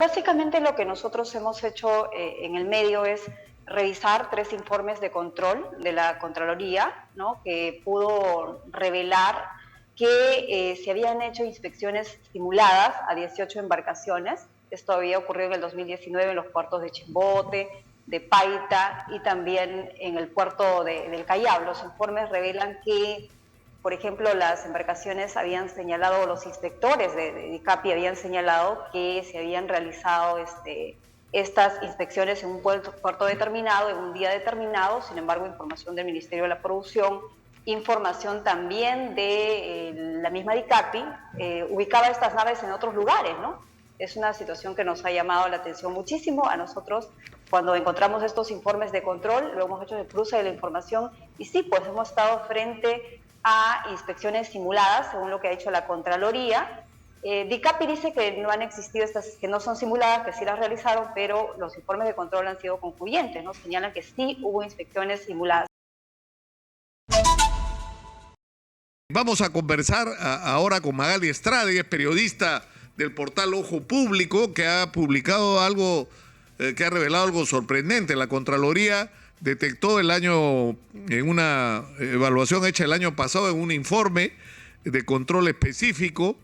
Básicamente lo que nosotros hemos hecho en el medio es revisar 3 informes de control de la Contraloría, ¿no?, que pudo revelar que se habían hecho inspecciones simuladas a 18 embarcaciones. Esto había ocurrido en el 2019 en los puertos de Chimbote, de Paita y también en el puerto del Callao. Los informes revelan que, por ejemplo, las embarcaciones habían señalado, los inspectores de ICAPI habían señalado que se habían realizado estas inspecciones en un puerto determinado, en un día determinado. Sin embargo, información del Ministerio de la Producción, información también de la misma ICAPI, ubicaba estas naves en otros lugares, ¿no? Es una situación que nos ha llamado la atención muchísimo a nosotros. Cuando encontramos estos informes de control, lo hemos hecho el cruce de la información y sí, pues hemos estado frente a inspecciones simuladas, según lo que ha dicho la Contraloría. DICAPI dice que no han existido estas, que no son simuladas, que sí las realizaron, pero los informes de control han sido concluyentes, ¿no? Señalan que sí hubo inspecciones simuladas. Vamos a conversar ahora con Magali Estrada, ella es periodista del portal Ojo Público, que ha publicado algo, que ha revelado algo sorprendente. La Contraloría detectó en una evaluación hecha el año pasado, en un informe de control específico,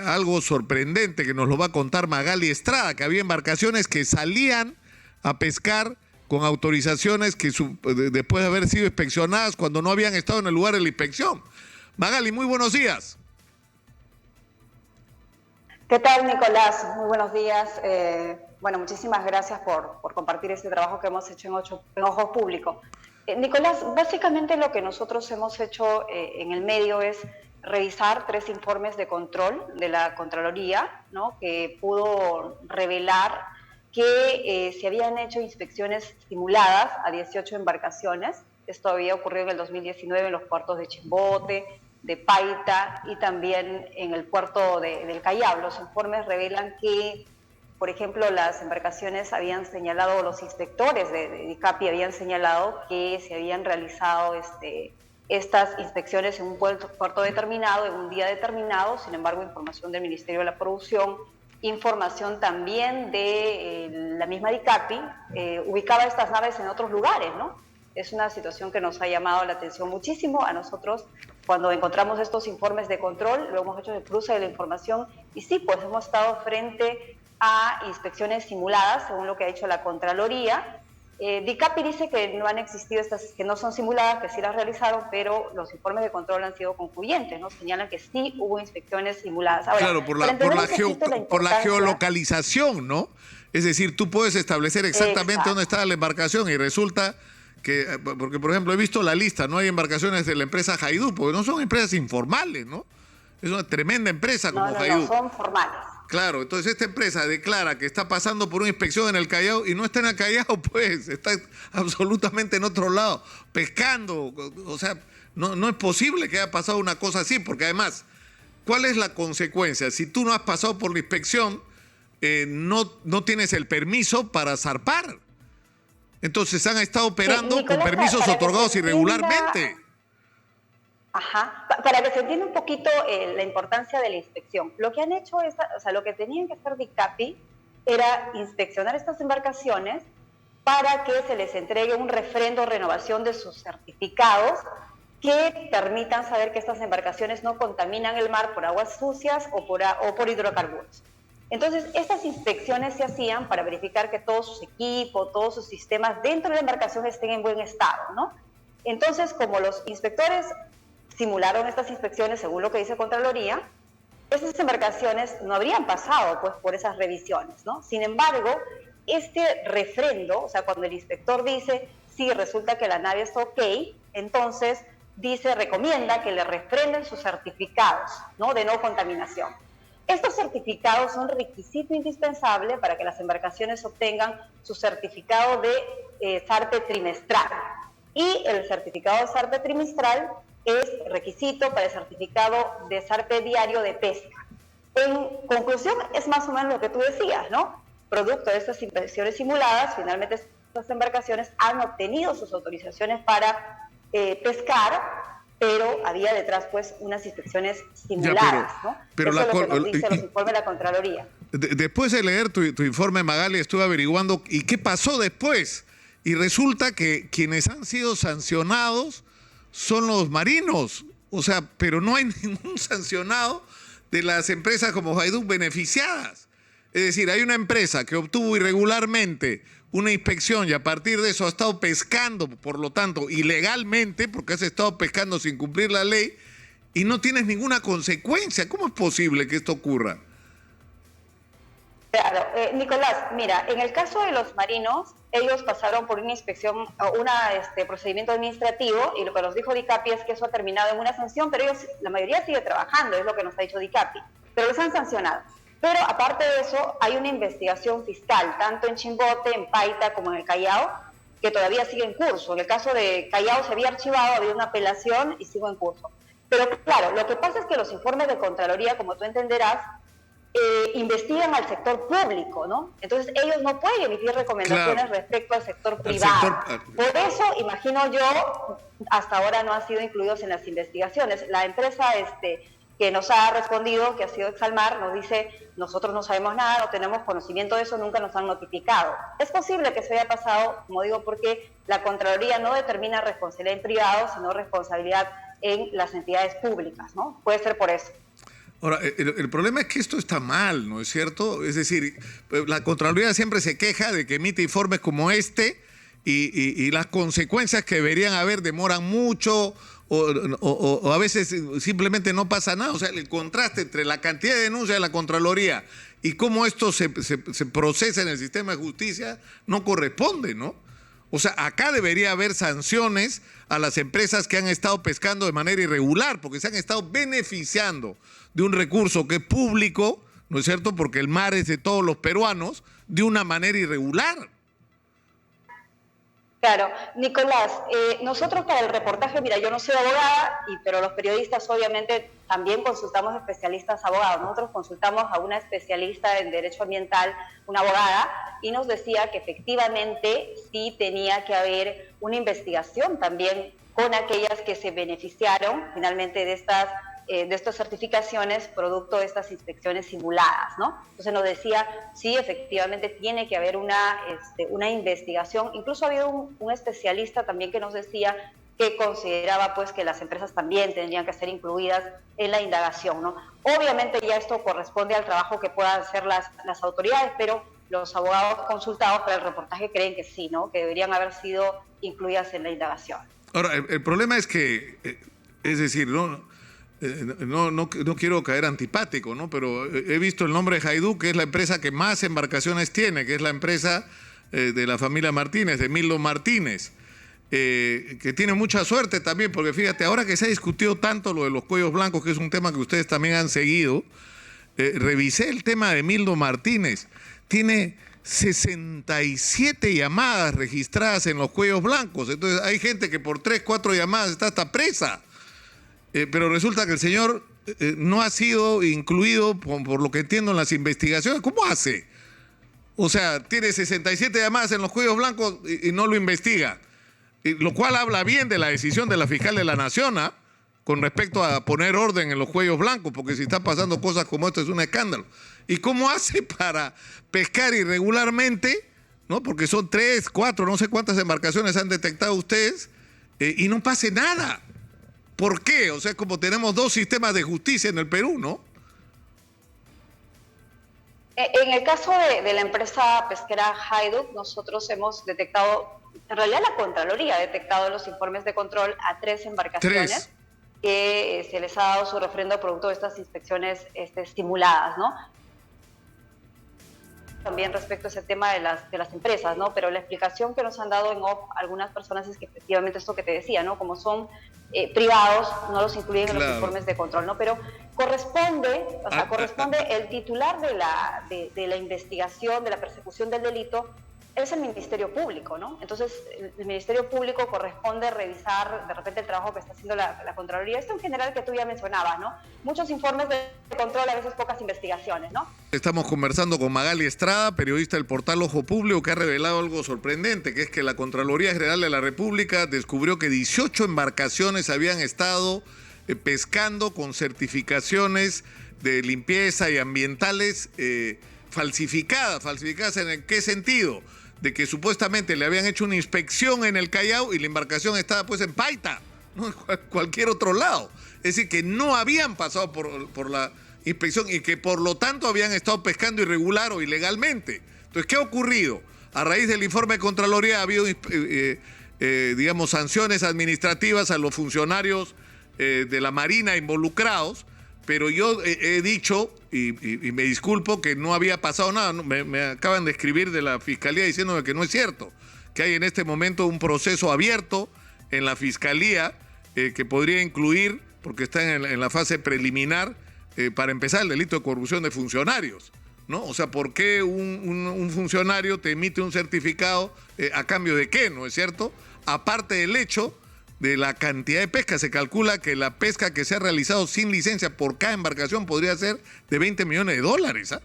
algo sorprendente que nos lo va a contar Magali Estrada, que había embarcaciones que salían a pescar con autorizaciones que después de haber sido inspeccionadas cuando no habían estado en el lugar de la inspección. Magali, muy buenos días. ¿Qué tal, Nicolás? Muy buenos días. Bueno, muchísimas gracias por compartir este trabajo que hemos hecho en Ojo Público. Nicolás, básicamente lo que nosotros hemos hecho en el medio es revisar 3 informes de control de la Contraloría, ¿no?, que pudo revelar que se habían hecho inspecciones simuladas a 18 embarcaciones. Esto había ocurrido en el 2019 en los puertos de Chimbote, de Paita y también en el puerto del Callao. Los informes revelan que, por ejemplo, las embarcaciones habían señalado, los inspectores de ICAPI habían señalado que se habían realizado estas inspecciones en un puerto determinado, en un día determinado. Sin embargo, información del Ministerio de la Producción, información también de la misma ICAPI, ubicaba estas naves en otros lugares, ¿no? Es una situación que nos ha llamado la atención muchísimo a nosotros. Cuando encontramos estos informes de control, lo hemos hecho el cruce de la información y sí, pues hemos estado frente a inspecciones simuladas, según lo que ha dicho la Contraloría. DICAPI dice que no han existido estas, que no son simuladas, que sí las realizaron, pero los informes de control han sido concluyentes, ¿no? Señalan que sí hubo inspecciones simuladas. Ahora, claro, por la geolocalización, ¿no? Es decir, tú puedes establecer exactamente dónde está la embarcación y resulta que, porque por ejemplo he visto la lista, no hay embarcaciones de la empresa Haidú, porque no son empresas informales, ¿no? Es una tremenda empresa como Haidú. No, son formales. Claro, entonces esta empresa declara que está pasando por una inspección en el Callao y no está en el Callao, pues, está absolutamente en otro lado, pescando. O sea, no es posible que haya pasado una cosa así, porque además, ¿cuál es la consecuencia? Si tú no has pasado por la inspección, no tienes el permiso para zarpar. Entonces han estado operando con permisos otorgados irregularmente. Ajá, para que se entienda un poquito la importancia de la inspección. Lo que han hecho es, o sea, lo que tenían que hacer DICAPI era inspeccionar estas embarcaciones para que se les entregue un refrendo o renovación de sus certificados que permitan saber que estas embarcaciones no contaminan el mar por aguas sucias o por hidrocarburos. Entonces, estas inspecciones se hacían para verificar que todos sus equipos, todos sus sistemas dentro de la embarcación estén en buen estado, ¿no? Entonces, como los inspectores simularon estas inspecciones, según lo que dice Contraloría, esas embarcaciones no habrían pasado, pues, por esas revisiones, ¿no? Sin embargo, este refrendo, o sea, cuando el inspector dice, sí, resulta que la nave está ok, entonces recomienda que le refrenden sus certificados, ¿no?, de no contaminación. Estos certificados son requisito indispensable para que las embarcaciones obtengan su certificado de zarpe trimestral. Y el certificado de zarpe trimestral es requisito para el certificado de zarpe diario de pesca. En conclusión, es más o menos lo que tú decías, ¿no? Producto de estas inspecciones simuladas, finalmente estas embarcaciones han obtenido sus autorizaciones para pescar, pero había detrás pues unas inspecciones simuladas, ¿no? Pero eso es lo que nos dice los informes de la Contraloría. Después de leer tu informe, Magali, estuve averiguando ¿y qué pasó después? Y resulta que quienes han sido sancionados son los marinos. O sea, pero no hay ningún sancionado de las empresas como Hajduk beneficiadas. Es decir, hay una empresa que obtuvo irregularmente una inspección y a partir de eso ha estado pescando, por lo tanto, ilegalmente, porque has estado pescando sin cumplir la ley y no tienes ninguna consecuencia. ¿Cómo es posible que esto ocurra? Claro, Nicolás, mira, en el caso de los marinos, ellos pasaron por una inspección, un procedimiento administrativo, y lo que nos dijo DICAPI es que eso ha terminado en una sanción, pero ellos, la mayoría sigue trabajando, es lo que nos ha dicho DICAPI, pero los han sancionado. Pero aparte de eso, hay una investigación fiscal, tanto en Chimbote, en Paita, como en el Callao, que todavía sigue en curso. En el caso de Callao se había archivado, había una apelación y sigue en curso. Pero claro, lo que pasa es que los informes de Contraloría, como tú entenderás, investigan al sector público, ¿no? Entonces ellos no pueden emitir recomendaciones respecto al sector privado. Por eso, imagino yo, hasta ahora no han sido incluidos en las investigaciones. La empresa que nos ha respondido, que ha sido Exalmar, nos dice, nosotros no sabemos nada, no tenemos conocimiento de eso, nunca nos han notificado. Es posible que eso haya pasado, como digo, porque la Contraloría no determina responsabilidad en privado, sino responsabilidad en las entidades públicas, ¿no? Puede ser por eso. Ahora, el problema es que esto está mal, ¿no es cierto? Es decir, la Contraloría siempre se queja de que emite informes como este y las consecuencias que deberían haber demoran mucho o a veces simplemente no pasa nada. O sea, el contraste entre la cantidad de denuncias de la Contraloría y cómo esto se procesa en el sistema de justicia no corresponde, ¿no? O sea, acá debería haber sanciones a las empresas que han estado pescando de manera irregular, porque se han estado beneficiando de un recurso que es público, ¿no es cierto? Porque el mar es de todos los peruanos, de una manera irregular. Claro, Nicolás, nosotros para el reportaje, mira, yo no soy abogada, pero los periodistas obviamente también consultamos especialistas abogados. Nosotros consultamos a una especialista en derecho ambiental, una abogada, y nos decía que efectivamente sí tenía que haber una investigación también con aquellas que se beneficiaron finalmente de estas certificaciones producto de estas inspecciones simuladas, ¿no? Entonces nos decía, sí, efectivamente tiene que haber una investigación. Incluso ha habido un especialista también que nos decía que consideraba pues que las empresas también tendrían que ser incluidas en la indagación, ¿no? Obviamente ya esto corresponde al trabajo que puedan hacer las autoridades, pero los abogados consultados para el reportaje creen que sí, ¿no? Que deberían haber sido incluidas en la indagación. Ahora, el problema es que, es decir, no quiero caer antipático, ¿no? Pero he visto el nombre de Hajduk, que es la empresa que más embarcaciones tiene, que es la empresa de la familia Martínez, de Mildo Martínez, que tiene mucha suerte también, porque fíjate, ahora que se ha discutido tanto lo de los cuellos blancos, que es un tema que ustedes también han seguido, revisé el tema de Mildo Martínez. Tiene 67 llamadas registradas en los cuellos blancos. Entonces hay gente que por 3, 4 llamadas está hasta presa. Pero resulta que el señor no ha sido incluido, por lo que entiendo, en las investigaciones. ¿Cómo hace? O sea, tiene 67 llamadas en los cuellos blancos y no lo investiga. Lo cual habla bien de la decisión de la fiscal de la Nación, ¿ah? Con respecto a poner orden en los cuellos blancos, porque si están pasando cosas como esto es un escándalo. ¿Y cómo hace para pescar irregularmente? ¿No? Porque son 3, 4, no sé cuántas embarcaciones han detectado ustedes y no pase nada. ¿Por qué? O sea, como tenemos 2 sistemas de justicia en el Perú, ¿no? En el caso de la empresa pesquera Hajduk, nosotros hemos detectado, en realidad la Contraloría ha detectado en los informes de control a 3 embarcaciones que se les ha dado su refrendo producto de estas inspecciones simuladas, ¿no? También respecto a ese tema de las empresas, ¿no? Pero la explicación que nos han dado en off algunas personas es que efectivamente esto que te decía, ¿no? Como son privados, no los incluyen en los informes de control, ¿no? Pero corresponde el titular de la investigación, de la persecución del delito, es el Ministerio Público, ¿no? Entonces, el Ministerio Público corresponde revisar de repente el trabajo que está haciendo la Contraloría. Esto en general que tú ya mencionabas, ¿no? Muchos informes de control, a veces pocas investigaciones, ¿no? Estamos conversando con Magali Estrada, periodista del portal Ojo Público, que ha revelado algo sorprendente, que es que la Contraloría General de la República descubrió que 18 embarcaciones habían estado pescando con certificaciones de limpieza y ambientales falsificadas. ¿En qué sentido? De que supuestamente le habían hecho una inspección en el Callao y la embarcación estaba pues en Paita, no en cualquier otro lado. Es decir, que no habían pasado por la inspección y que por lo tanto habían estado pescando irregular o ilegalmente. Entonces, ¿qué ha ocurrido? A raíz del informe de Contraloría ha habido, digamos, sanciones administrativas a los funcionarios de la Marina involucrados, pero yo he dicho, y me disculpo, que no había pasado nada. Me acaban de escribir de la Fiscalía diciéndome que no es cierto, que hay en este momento un proceso abierto en la Fiscalía que podría incluir, porque está en la fase preliminar, para empezar el delito de corrupción de funcionarios, ¿no? O sea, ¿por qué un funcionario te emite un certificado a cambio de qué, no es cierto? Aparte del hecho de la cantidad de pesca, se calcula que la pesca que se ha realizado sin licencia por cada embarcación podría ser de $20 millones, ¿ah?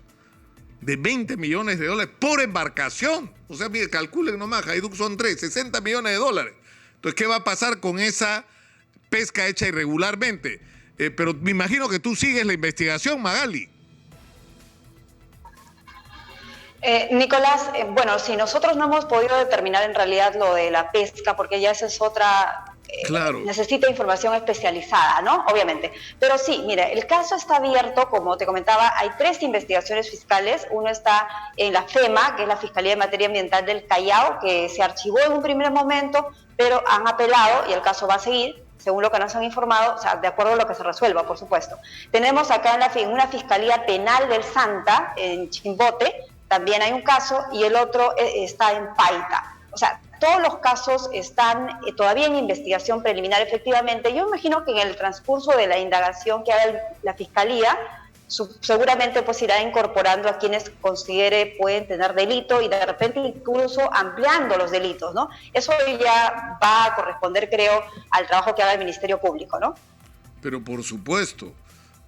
De $20 millones por embarcación. O sea, mire, calculen nomás, Hajduk son 3, $60 millones. Entonces, ¿qué va a pasar con esa pesca hecha irregularmente? Pero me imagino que tú sigues la investigación, Magali. Nicolás, bueno, si nosotros no hemos podido determinar en realidad lo de la pesca, porque ya esa es otra... Claro. Necesita información especializada, ¿no? Obviamente. Pero sí, mire, el caso está abierto, como te comentaba, hay 3 investigaciones fiscales. Uno está en la FEMA, que es la Fiscalía de Materia Ambiental del Callao, que se archivó en un primer momento, pero han apelado y el caso va a seguir, según lo que nos han informado, o sea, de acuerdo a lo que se resuelva, por supuesto. Tenemos acá en una Fiscalía Penal del Santa, en Chimbote, también hay un caso, y el otro está en Paita. O sea, todos los casos están todavía en investigación preliminar, efectivamente. Yo imagino que en el transcurso de la indagación que haga la Fiscalía, seguramente pues irá incorporando a quienes considere pueden tener delito y de repente incluso ampliando los delitos, ¿no? Eso ya va a corresponder, creo, al trabajo que haga el Ministerio Público, ¿no? Pero por supuesto.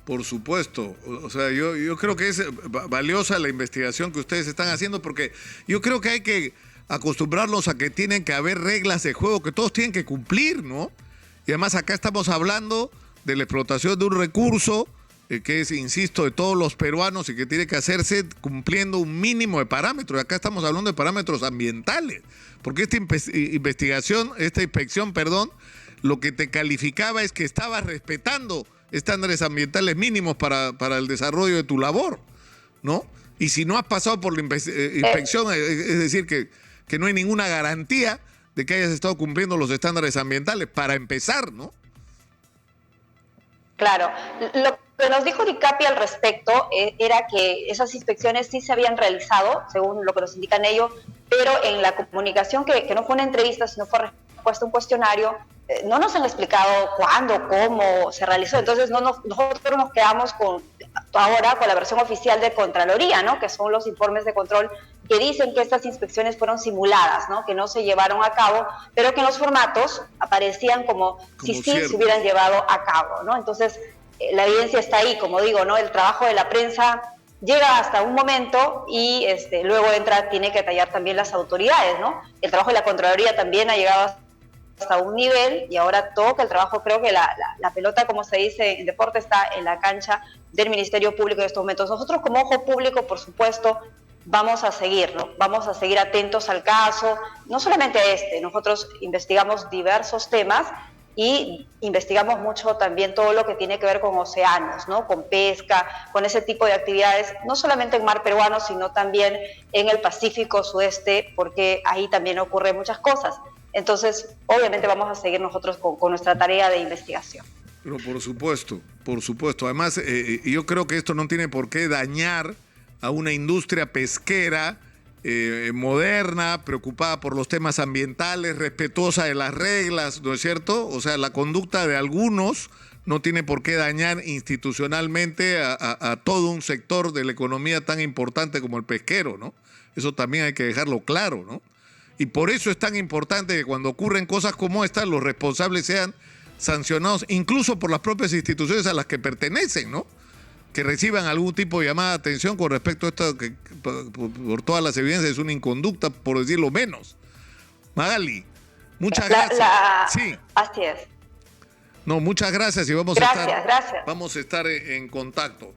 O sea, yo creo que es valiosa la investigación que ustedes están haciendo, porque yo creo que hay que acostumbrarlos a que tienen que haber reglas de juego que todos tienen que cumplir, ¿no? Y además acá estamos hablando de la explotación de un recurso que es, insisto, de todos los peruanos y que tiene que hacerse cumpliendo un mínimo de parámetros. Y acá estamos hablando de parámetros ambientales, porque esta inspección, lo que te calificaba es que estabas respetando estándares ambientales mínimos para el desarrollo de tu labor, ¿no? Y si no has pasado por la inspección, es decir, que no hay ninguna garantía de que hayas estado cumpliendo los estándares ambientales, para empezar, ¿no? Claro. Lo que nos dijo DICAPI al respecto era que esas inspecciones sí se habían realizado, según lo que nos indican ellos, pero en la comunicación, que no fue una entrevista, sino fue respuesta a un cuestionario, no nos han explicado cuándo, cómo se realizó. Entonces nosotros nos quedamos ahora con la versión oficial de Contraloría, ¿no? Que son los informes de control que dicen que estas inspecciones fueron simuladas, ¿no? Que no se llevaron a cabo, pero que en los formatos aparecían como si sí se hubieran llevado a cabo, ¿no? Entonces la evidencia está ahí, como digo, ¿no? El trabajo de la prensa llega hasta un momento y luego tiene que tallar también las autoridades, ¿no? El trabajo de la Contraloría también ha llegado hasta un nivel y ahora toca el trabajo. Creo que la pelota, como se dice en deporte, está en la cancha del Ministerio Público en estos momentos. Nosotros como Ojo Público, por supuesto, vamos a seguirlo, vamos a seguir atentos al caso, no solamente nosotros investigamos diversos temas y investigamos mucho también todo lo que tiene que ver con océanos, ¿no? Con pesca, con ese tipo de actividades, no solamente en mar peruano, sino también en el Pacífico Sudeste, porque ahí también ocurren muchas cosas. Entonces, obviamente vamos a seguir nosotros con nuestra tarea de investigación. Pero por supuesto. Además, yo creo que esto no tiene por qué dañar a una industria pesquera moderna, preocupada por los temas ambientales, respetuosa de las reglas, ¿no es cierto? O sea, la conducta de algunos no tiene por qué dañar institucionalmente a todo un sector de la economía tan importante como el pesquero, ¿no? Eso también hay que dejarlo claro, ¿no? Y por eso es tan importante que cuando ocurren cosas como estas, los responsables sean sancionados, incluso por las propias instituciones a las que pertenecen, ¿no? Que reciban algún tipo de llamada de atención con respecto a esto, que por todas las evidencias es una inconducta, por decirlo menos. Magali, muchas gracias. Sí. Así es. No, muchas gracias y vamos a estar en contacto.